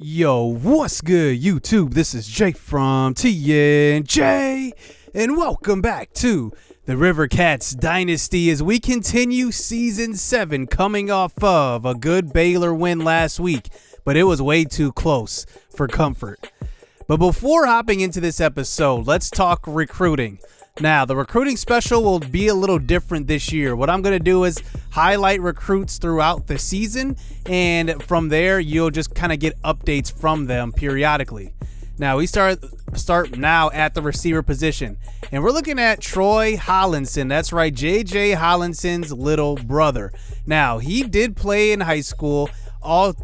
Yo, what's good, YouTube? This is Jake from TNJ, and welcome back to the Rivercats Dynasty as we continue Season 7, coming off of a good Baylor win last week, but it was way too close for comfort. But before hopping into this episode, let's talk recruiting. Now, the recruiting special will be a little different this year. What I'm going to do is highlight recruits throughout the season, and from there, you'll just kind of get updates from them periodically. Now, we start now at the receiver position, and we're looking at Troy Hollinson. That's right, J.J. Hollinson's little brother. Now, he did play in high school all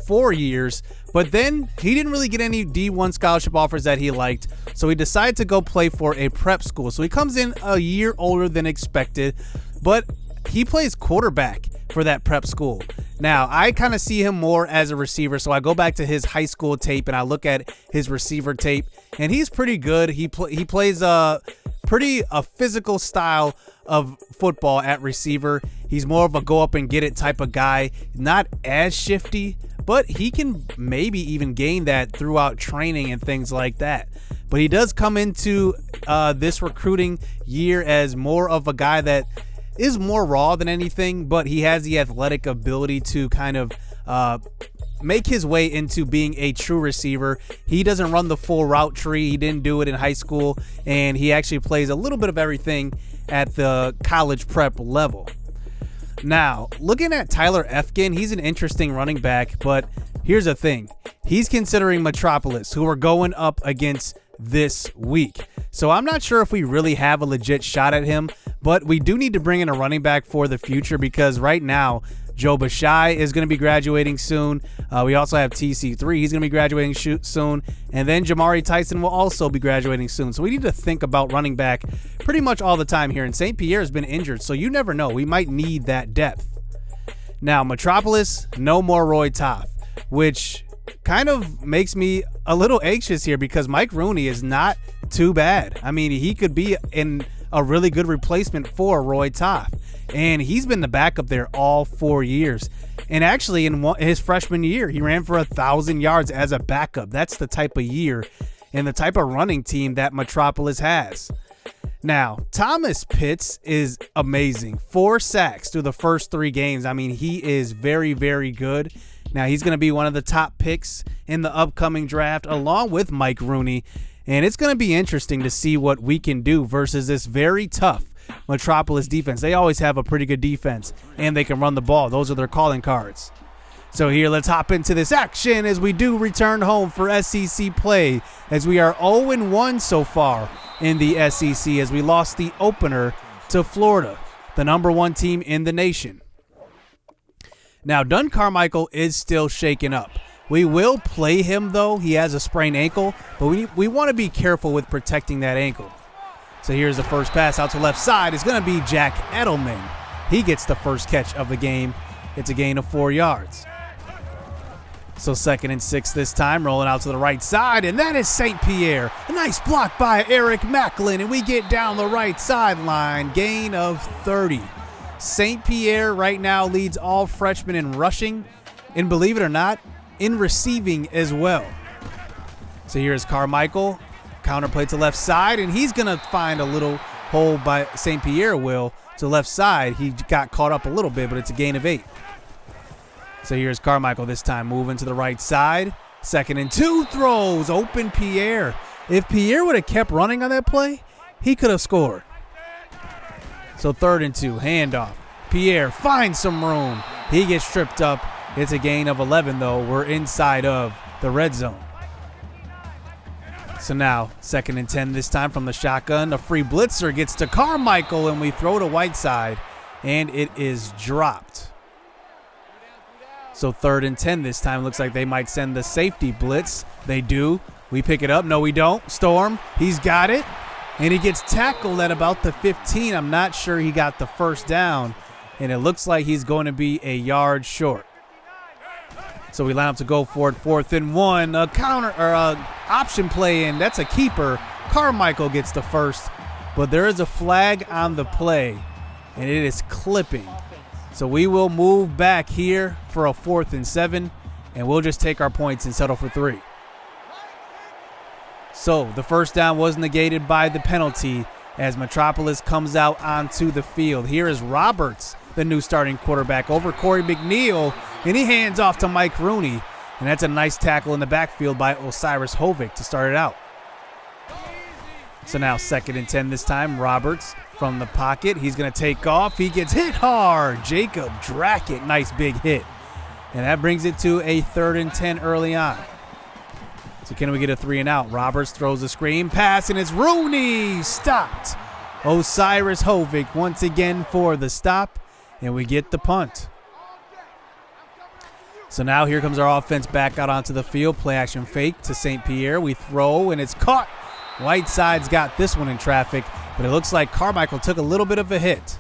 4 years, but then he didn't really get any D1 scholarship offers that he liked, so he decided to go play for a prep school. So he comes in a year older than expected, but he plays quarterback for that prep school. Now, I kind of see him more as a receiver, so I go back to his high school tape and I look at his receiver tape, and he's pretty good. He plays a physical style of football at receiver. He's more of a go up and get it type of guy, not as shifty, but he can maybe even gain that throughout training and things like that. But he does come into this recruiting year as more of a guy that is more raw than anything, but he has the athletic ability to kind of make his way into being a true receiver. He doesn't run the full route tree. He didn't do it in high school, and he actually plays a little bit of everything at the college prep level. Now, looking at Tyler Efkin, he's an interesting running back, but here's the thing. He's considering Metropolis, who are going up against this week. So I'm not sure if we really have a legit shot at him, but we do need to bring in a running back for the future because right now, Joe Bashai is going to be graduating soon. We also have TC3. He's going to be graduating soon. And then Jamari Tyson will also be graduating soon. So we need to think about running back pretty much all the time here. And St. Pierre has been injured, so you never know. We might need that depth. Now, Metropolis, no more Roy Toth, which kind of makes me a little anxious here because Mike Rooney is not too bad. I mean, he could be in a really good replacement for Roy Toth. And he's been the backup there all 4 years. And actually, in his freshman year, he ran for 1,000 yards as a backup. That's the type of year and the type of running team that Metropolis has. Now, Thomas Pitts is amazing. 4 sacks through the first 3 games. I mean, he is very, very good. Now, he's going to be one of the top picks in the upcoming draft, along with Mike Rooney. And it's going to be interesting to see what we can do versus this very tough Metropolis defense. They always have a pretty good defense, and they can run the ball. Those are their calling cards. So here, let's hop into this action as we do return home for SEC play, as we are 0-1 so far in the SEC, as we lost the opener to Florida, the #1 team in the nation. Now, Dunn Carmichael is still shaken up. We will play him, though. He has a sprained ankle, but we want to be careful with protecting that ankle. So here's the first pass out to left side. It's going to be Jack Edelman. He gets the first catch of the game. It's a gain of 4 yards. So 2nd and 6 this time, rolling out to the right side, and that is St. Pierre. A nice block by Eric Macklin, and we get down the right sideline. Gain of 30. St. Pierre right now leads all freshmen in rushing, and believe it or not, in receiving as well. So here's Carmichael. Counterplay to left side, and he's going to find a little hole by St. Pierre will to left side. He got caught up a little bit, but it's a gain of 8. So here's Carmichael this time, moving to the right side. 2nd and 2 throws, open Pierre. If Pierre would have kept running on that play, he could have scored. So 3rd and 2, handoff. Pierre finds some room. He gets tripped up. It's a gain of 11, though. We're inside of the red zone. So now, 2nd and 10 this time from the shotgun. A free blitzer gets to Carmichael, and we throw to Whiteside, and it is dropped. So 3rd and 10 this time. Looks like they might send the safety blitz. They do. We pick it up. No, we don't. Storm, he's got it, and he gets tackled at about the 15. I'm not sure he got the first down, and it looks like he's going to be a yard short. So we line up to go for it, 4th and 1, a counter or a option play, and that's a keeper. Carmichael gets the first, but there is a flag on the play, and it is clipping. So we will move back here for a 4th and 7, and we'll just take our points and settle for 3. So the first down was negated by the penalty as Metropolis comes out onto the field. Here is Roberts, the new starting quarterback, over Corey McNeil, and he hands off to Mike Rooney, and that's a nice tackle in the backfield by Osiris Hovick to start it out. So now 2nd and 10 this time. Roberts from the pocket. He's going to take off. He gets hit hard. Jacob Drackett, nice big hit. And that brings it to a 3rd and 10 early on. So can we get a 3 and out? Roberts throws a screen pass, and it's Rooney stopped. Osiris Hovick once again for the stop, and we get the punt. So now here comes our offense back out onto the field. Play action fake to St. Pierre. We throw, and it's caught. Whiteside's got this one in traffic, but it looks like Carmichael took a little bit of a hit.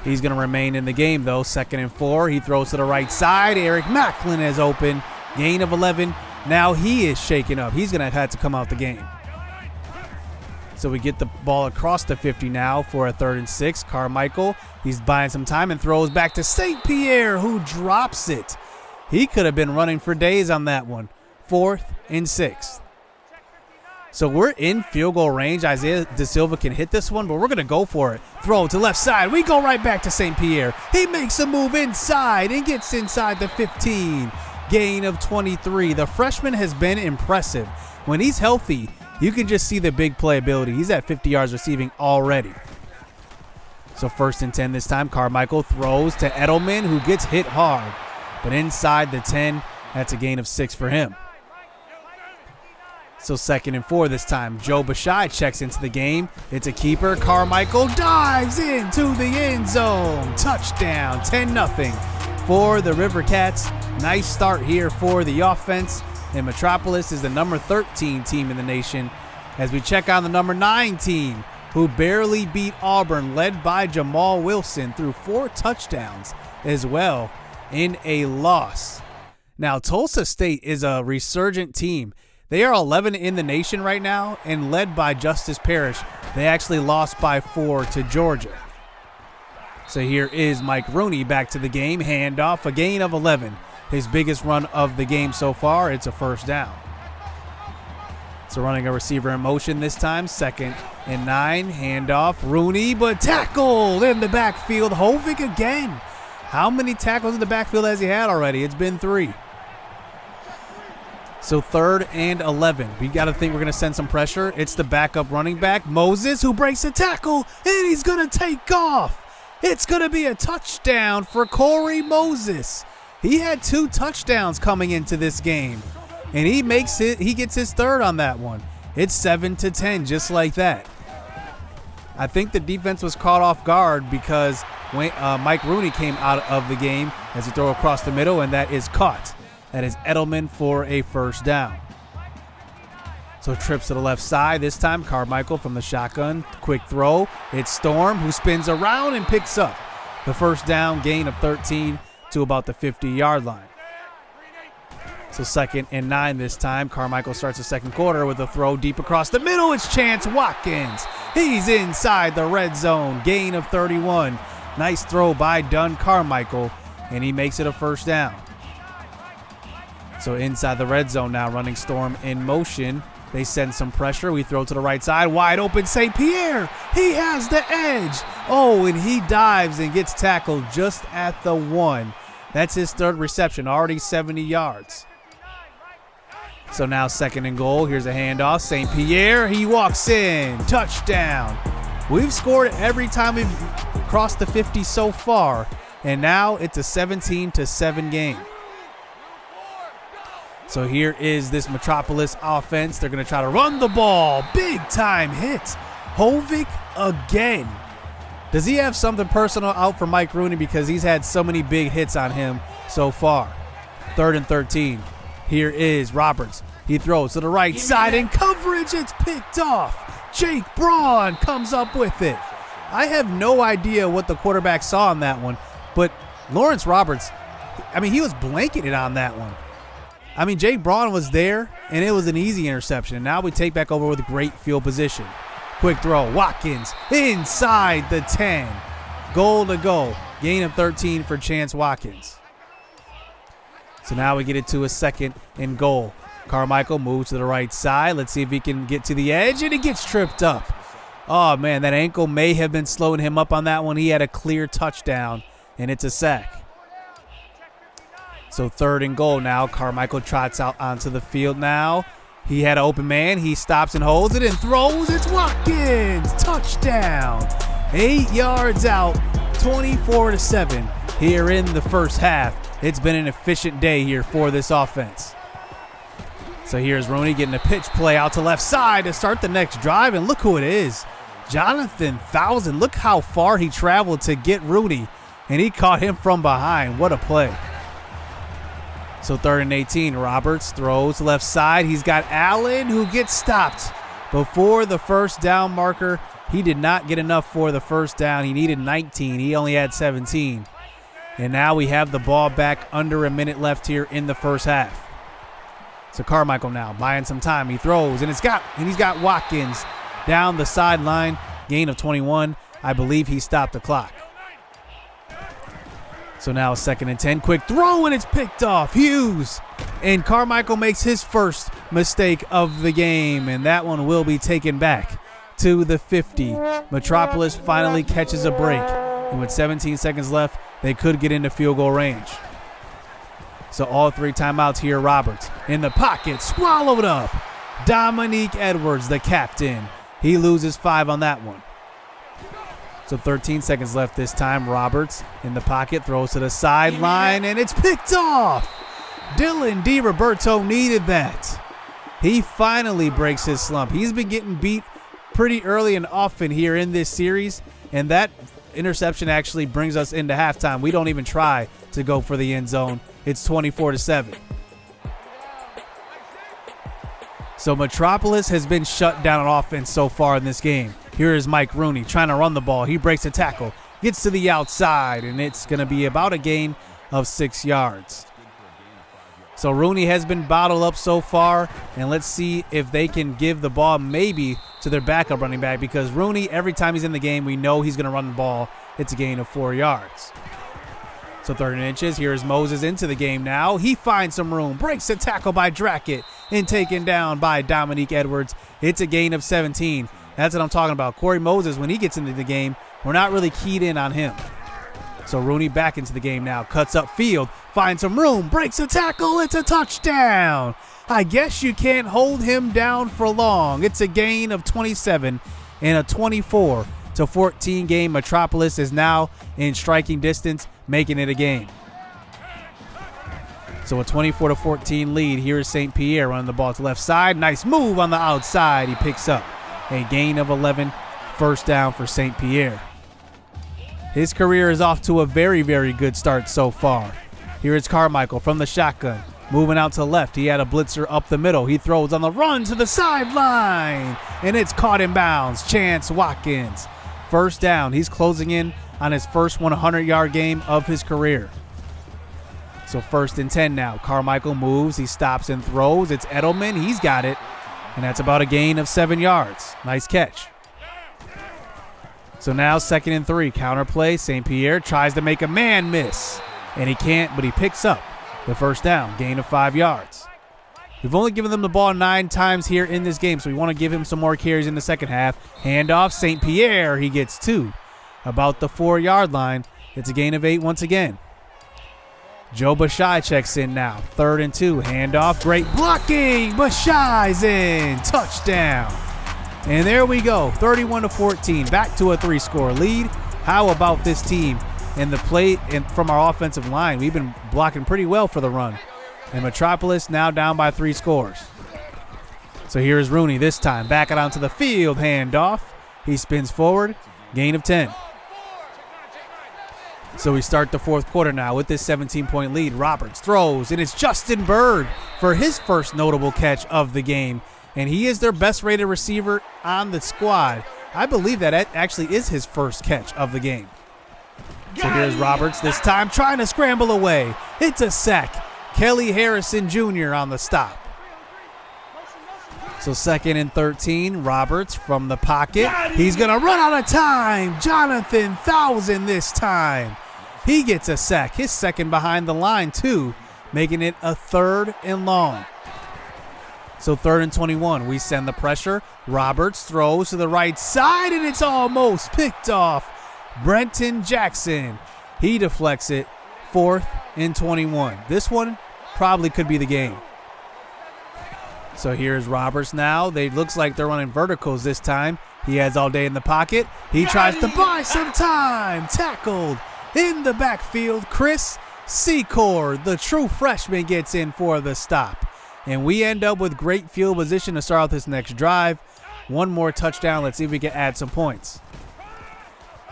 He's going to remain in the game, though. 2nd and 4. He throws to the right side. Eric Macklin is open. Gain of 11. Now he is shaken up. He's going to have to come out the game. So we get the ball across the 50 now for a 3rd and 6. Carmichael, he's buying some time and throws back to St. Pierre, who drops it. He could have been running for days on that one. 4th and 6. So we're in field goal range. Isaiah De Silva can hit this one, but we're going to go for it. Throw to left side. We go right back to St. Pierre. He makes a move inside and gets inside the 15. Gain of 23. The freshman has been impressive. When he's healthy, you can just see the big playability. He's at 50 yards receiving already. So 1st and 10 this time. Carmichael throws to Edelman, who gets hit hard. But inside the 10, that's a gain of 6 for him. So 2nd and 4 this time. Joe Bashai checks into the game. It's a keeper. Carmichael dives into the end zone. Touchdown, 10-0 for the Rivercats. Nice start here for the offense. And Metropolis is the number 13 team in the nation as we check on the number 9 team, who barely beat Auburn, led by Jamal Wilson, through 4 touchdowns as well in a loss. Now, Tulsa State is a resurgent team. They are 11 in the nation right now and led by Justice Parrish. They actually lost by 4 to Georgia. So here is Mike Rooney back to the game. Handoff, a gain of 11. His biggest run of the game so far. It's a 1st down. So running a receiver in motion this time. 2nd and 9. Handoff, Rooney, but tackled in the backfield. Hovick again. How many tackles in the backfield has he had already? It's been 3. So 3rd and 11. We got to think we're going to send some pressure. It's the backup running back, Moses, who breaks a tackle, and he's going to take off. It's going to be a touchdown for Corey Moses. He had 2 touchdowns coming into this game, and he makes it. He gets his 3rd on that one. It's 7-10, just like that. I think the defense was caught off guard because Mike Rooney came out of the game as he throw across the middle, and that is caught. That is Edelman for a 1st down. So trips to the left side. This time Carmichael from the shotgun. Quick throw. It's Storm, who spins around and picks up the 1st down, gain of 13 to about the 50-yard line. So 2nd and 9 this time. Carmichael starts the 2nd quarter with a throw deep across the middle. It's Chance Watkins. He's inside the red zone. Gain of 31. Nice throw by Dunn Carmichael, and he makes it a 1st down. So inside the red zone now, running Storm in motion. They send some pressure. We throw to the right side. Wide open St. Pierre. He has the edge. Oh, and he dives and gets tackled just at the 1. That's his 3rd reception, already 70 yards. So now 2nd and goal. Here's a handoff. St. Pierre, he walks in. Touchdown. We've scored every time we've crossed the 50 so far, and now it's a 17-7 game. So here is this Metropolis offense. They're going to try to run the ball. Big time hit. Hovick again. Does he have something personal out for Mike Rooney because he's had so many big hits on him so far? 3rd and 13. Here is Roberts. He throws to the right side in coverage. It's picked off. Jake Braun comes up with it. I have no idea what the quarterback saw on that one, but Lawrence Roberts, he was blanketed on that one. Jake Braun was there, and it was an easy interception. And now we take back over with great field position. Quick throw. Watkins inside the 10. Goal to go. Gain of 13 for Chance Watkins. So now we get it to a 2nd and goal. Carmichael moves to the right side. Let's see if he can get to the edge, and he gets tripped up. Oh, man, that ankle may have been slowing him up on that one. He had a clear touchdown, and it's a sack. So 3rd and goal now. Carmichael trots out onto the field now. He had an open man. He stops and holds it and throws. It's Watkins. Touchdown. 8 yards out, 24-7 here in the first half. It's been an efficient day here for this offense. So here's Rooney getting a pitch play out to left side to start the next drive, and look who it is. Jonathan Thousand. Look how far he traveled to get Rooney, and he caught him from behind. What a play. So 3rd and 18, Roberts throws left side. He's got Allen, who gets stopped before the first down marker. He did not get enough for the first down. He needed 19. He only had 17. And now we have the ball back, under a minute left here in the first half. So Carmichael now buying some time. He throws, and he's got Watkins down the sideline. Gain of 21. I believe he stopped the clock. So now 2nd and 10. Quick throw, and it's picked off. Hughes. And Carmichael makes his first mistake of the game, and that one will be taken back to the 50. Metropolis finally catches a break, and with 17 seconds left, they could get into field goal range. So all 3 timeouts here. Roberts in the pocket, swallowed up. Dominique Edwards, the captain. He loses 5 on that one. So 13 seconds left this time. Roberts in the pocket, throws to the sideline, and it's picked off. Dylan DiRoberto needed that. He finally breaks his slump. He's been getting beat pretty early and often here in this series, and that interception actually brings us into halftime. We don't even try to go for the end zone. It's 24-7. So Metropolis has been shut down on offense so far in this game. Here is Mike Rooney trying to run the ball. He breaks a tackle, gets to the outside, and it's going to be about a gain of 6 yards. So Rooney has been bottled up so far, and let's see if they can give the ball maybe to their backup running back, because Rooney, every time he's in the game, we know he's going to run the ball. It's a gain of 4 yards. So 3rd and inches. Here is Moses into the game now. He finds some room, breaks a tackle by Drackett, and taken down by Dominique Edwards. It's a gain of 17. That's what I'm talking about. Corey Moses, when he gets into the game, we're not really keyed in on him. So Rooney back into the game now, cuts up field, finds some room, breaks a tackle. It's a touchdown. I guess you can't hold him down for long. It's a gain of 27 in a 24-14 game. Metropolis is now in striking distance, making it a game. So a 24-14 lead. Here is St. Pierre running the ball to left side. Nice move on the outside. He picks up a gain of 11, first down for St. Pierre. His career is off to a very, very good start so far. Here is Carmichael from the shotgun. Moving out to the left. He had a blitzer up the middle. He throws on the run to the sideline, and it's caught in bounds. Chance Watkins. First down. He's closing in on his first 100-yard game of his career. So 1st and 10 now. Carmichael moves. He stops and throws. It's Edelman. He's got it. And that's about a gain of 7 yards. Nice catch. So now 2nd and 3. Counter play. St. Pierre tries to make a man miss. And he can't, but he picks up the first down. Gain of 5 yards. We've only given them the ball 9 times here in this game, so we want to give him some more carries in the second half. Handoff. St. Pierre. He gets 2. About the 4-yard line. It's a gain of 8 once again. Joe Bashai checks in now. 3rd and 2. Handoff. Great blocking. Bashai's in. Touchdown. And there we go. 31-14. Back to a 3-score lead. How about this team and the play from our offensive line? We've been blocking pretty well for the run. And Metropolis now down by 3 scores. So here's Rooney this time. Back it onto the field. Handoff. He spins forward. Gain of 10. So we start the fourth quarter now with this 17-point lead. Roberts throws, and it's Justin Bird for his first notable catch of the game. And he is their best-rated receiver on the squad. I believe that actually is his first catch of the game. So here's Roberts this time trying to scramble away. It's a sack. Kelly Harrison Jr. on the stop. So 2nd and 13, Roberts from the pocket. He's going to run out of time. Jonathan Thousand this time. He gets a sack, his second behind the line too. making it a 3rd and long. So 3rd and 21. We send the pressure. Roberts throws to the right side, and it's almost picked off. Brenton Jackson. He deflects it. 4th and 21. This one probably could be the game. So here's Roberts now. They looks like they're running verticals this time. He has all day in the pocket. He tries to buy some time. Tackled in the backfield. Chris Secor, the true freshman, gets in for the stop. And we end up with great field position to start out this next drive. One more touchdown. Let's see if we can add some points.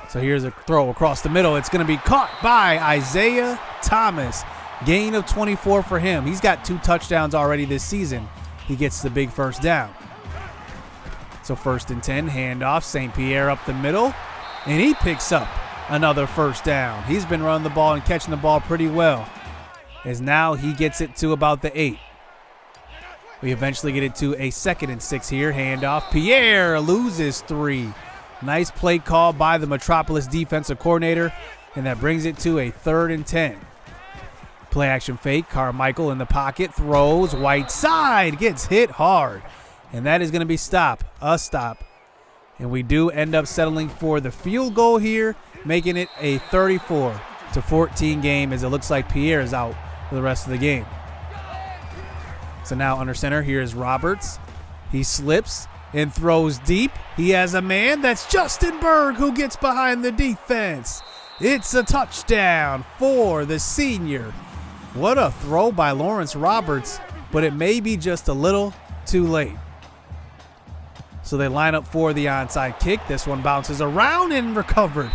So here's a throw across the middle. It's going to be caught by Isaiah Thomas. Gain of 24 for him. He's got 2 touchdowns already this season. He gets the big first down. So 1st and 10, handoff. St. Pierre up the middle. And he picks up another first down. He's been running the ball and catching the ball pretty well. As now he gets it to about the 8. We eventually get it to a 2nd and 6 here. Handoff. Pierre loses 3. Nice play call by the Metropolis defensive coordinator. And that brings it to a 3rd and 10. Play action fake. Carmichael in the pocket. Throws. White side. Gets hit hard. And that is going to be a stop. And we do end up settling for the field goal here, making it a 34-14 game, as it looks like Pierre is out for the rest of the game. So now under center, here is Roberts. He slips and throws deep. He has a man. That's Justin Berg, who gets behind the defense. It's a touchdown for the senior. What a throw by Lawrence Roberts, but it may be just a little too late. So they line up for the onside kick. This one bounces around and recovered.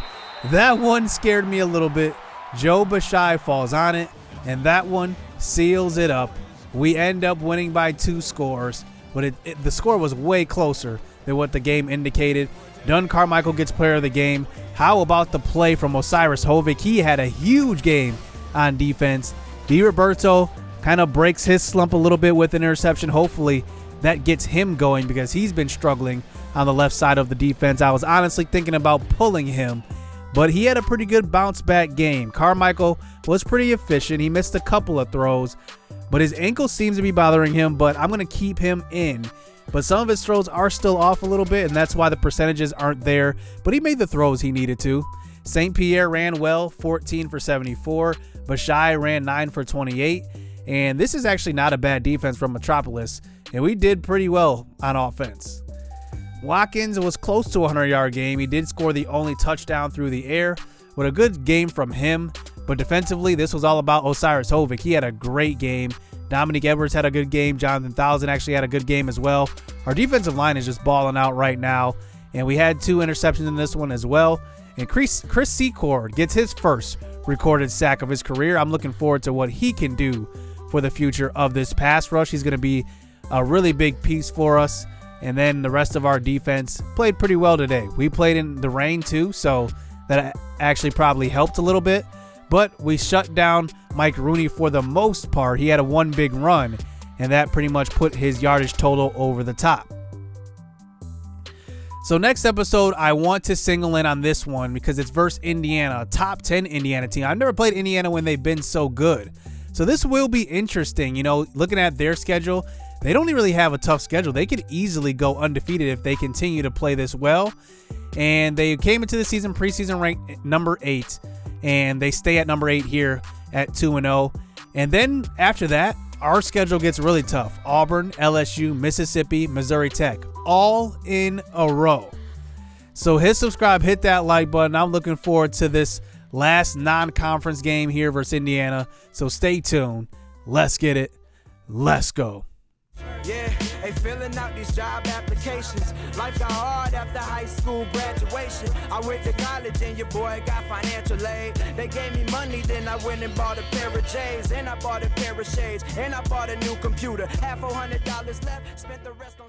That one scared me a little bit. Joe Bashai falls on it, and that one seals it up. We end up winning by 2 scores, but the score was way closer than what the game indicated. Dunn Carmichael gets player of the game. How about the play from Osiris Hovik? He had a huge game on defense. DiRoberto kind of breaks his slump a little bit with an interception. Hopefully that gets him going, because he's been struggling on the left side of the defense. I was honestly thinking about pulling him, but he had a pretty good bounce back game. Carmichael was pretty efficient. He missed a couple of throws, but his ankle seems to be bothering him, but I'm going to keep him in. But some of his throws are still off a little bit, and that's why the percentages aren't there, but he made the throws he needed to. St. Pierre ran well, 14 for 74. Bashai ran 9 for 28. And this is actually not a bad defense from Metropolis, and we did pretty well on offense. Watkins was close to a 100-yard game. He did score the only touchdown through the air, but a good game from him. But defensively, this was all about Osiris Hovik. He had a great game. Dominique Edwards had a good game. Jonathan Thousand actually had a good game as well. Our defensive line is just balling out right now, and we had 2 interceptions in this one as well. And Chris Secor gets his first recorded sack of his career. I'm looking forward to what he can do for the future of this pass rush. He's going to be a really big piece for us. And then the rest of our defense played pretty well today. We played in the rain too, so that actually probably helped a little bit. But we shut down Mike Rooney for the most part. He had a 1 big run, and that pretty much put his yardage total over the top. So next episode, I want to single in on this one because it's versus Indiana, a top 10 Indiana team. I've never played Indiana when they've been so good. So this will be interesting. You know, looking at their schedule, they don't really have a tough schedule. They could easily go undefeated if they continue to play this well. And they came into the season preseason ranked number 8, and they stay at number 8 here at 2-0. And then after that, our schedule gets really tough. Auburn, LSU, Mississippi, Missouri Tech, all in a row. So hit subscribe, hit that like button. I'm looking forward to this last non-conference game here versus Indiana. So stay tuned. Let's get it. Let's go. Yeah, they filling out these job applications. Life got hard after high school graduation. I went to college and your boy got financial aid. They gave me money, then I went and bought a pair of J's. And I bought a pair of shades. And I bought a new computer. Had $400 left, spent the rest on